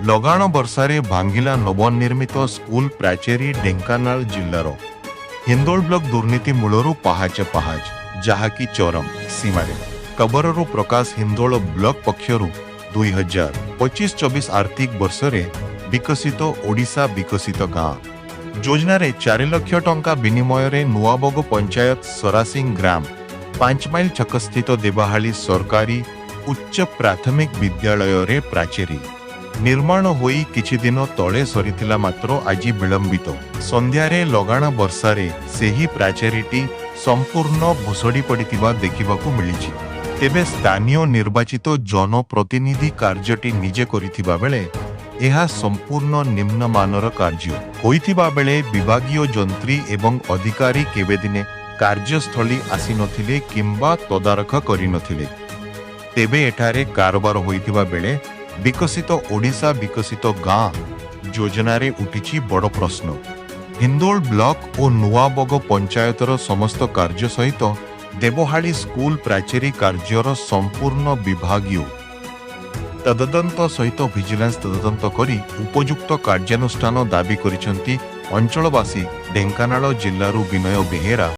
ଲଗାଣ ବର୍ଷାରେ ଭାଙ୍ଗିଲା ନବନିର୍ମିତ ସ୍କୁଲ ପ୍ରାଚେରୀ ଢେଙ୍କାନାଳ ଜିଲ୍ଲାର ହିନ୍ଦୋଳ ବ୍ଲକ ଦୁର୍ନୀତି ମୂଳରୁ ପାହାଚ ପାହାଚ ଯାହାକି ଚରମ ସୀମାରେ। ଖବରରୁ ପ୍ରକାଶ ହିନ୍ଦୋଳ ବ୍ଲକ ପକ୍ଷରୁ 2025-24 ଆର୍ଥିକ ବର୍ଷରେ ବିକଶିତ ଓଡ଼ିଶା ବିକଶିତ ଗାଁ ଯୋଜନାରେ 4 ଲକ୍ଷ ଟଙ୍କା ବିନିମୟରେ ନୂଆବଗ ପଞ୍ଚାୟତ ସରାସିଂ ଗ୍ରାମ 5 ମାଇଲ ଛକସ୍ଥିତ ଦେବାହାଳି ସରକାରୀ ଉଚ୍ଚ ପ୍ରାଥମିକ ବିଦ୍ୟାଳୟରେ ପ୍ରାଚେରୀ ନିର୍ମାଣ ହୋଇ କିଛି ଦିନ ତଳେ ସରିଥିଲା ମାତ୍ର ଆଜି ବିଳମ୍ବିତ ସନ୍ଧ୍ୟାରେ ଲଗାଣ ବର୍ଷାରେ ସେହି ପ୍ରାଚେରୀଟି ସମ୍ପୂର୍ଣ୍ଣ ଭୁଷୁଡ଼ି ପଡ଼ିଥିବା ଦେଖିବାକୁ ମିଳିଛି। ତେବେ ସ୍ଥାନୀୟ ନିର୍ବାଚିତ ଜନପ୍ରତିନିଧି କାର୍ଯ୍ୟଟି ନିଜେ କରିଥିବା ବେଳେ ଏହା ସମ୍ପୂର୍ଣ୍ଣ ନିମ୍ନମାନର କାର୍ଯ୍ୟ ହୋଇଥିବା ବେଳେ ବିଭାଗୀୟ ଯନ୍ତ୍ରୀ ଏବଂ ଅଧିକାରୀ କେବେ ଦିନେ କାର୍ଯ୍ୟସ୍ଥଳୀ ଆସିନଥିଲେ କିମ୍ବା ତଦାରଖ କରିନଥିଲେ। ତେବେ ଏଠାରେ କାରବାର ହୋଇଥିବା ବେଳେ ବିକଶିତ ଓଡ଼ିଶା ବିକଶିତ ଗାଁ ଯୋଜନାରେ ଉଠିଛି ବଡ଼ ପ୍ରଶ୍ନ। ହିନ୍ଦୋଳ ବ୍ଲକ ଓ ନୂଆବଗ ପଞ୍ଚାୟତର ସମସ୍ତ କାର୍ଯ୍ୟ ସହିତ ଦେବହାଳି ସ୍କୁଲ ପ୍ରାଚେରୀ କାର୍ଯ୍ୟର ସମ୍ପୂର୍ଣ୍ଣ ବିଭାଗୀୟ ତଦନ୍ତ ସହିତ ଭିଜିଲାନ୍ସ ତଦନ୍ତ କରି ଉପଯୁକ୍ତ କାର୍ଯ୍ୟାନୁଷ୍ଠାନ ଦାବି କରିଛନ୍ତି ଅଞ୍ଚଳବାସୀ। ଢେଙ୍କାନାଳ ଜିଲ୍ଲାରୁ ବିନୟ ବେହେରା।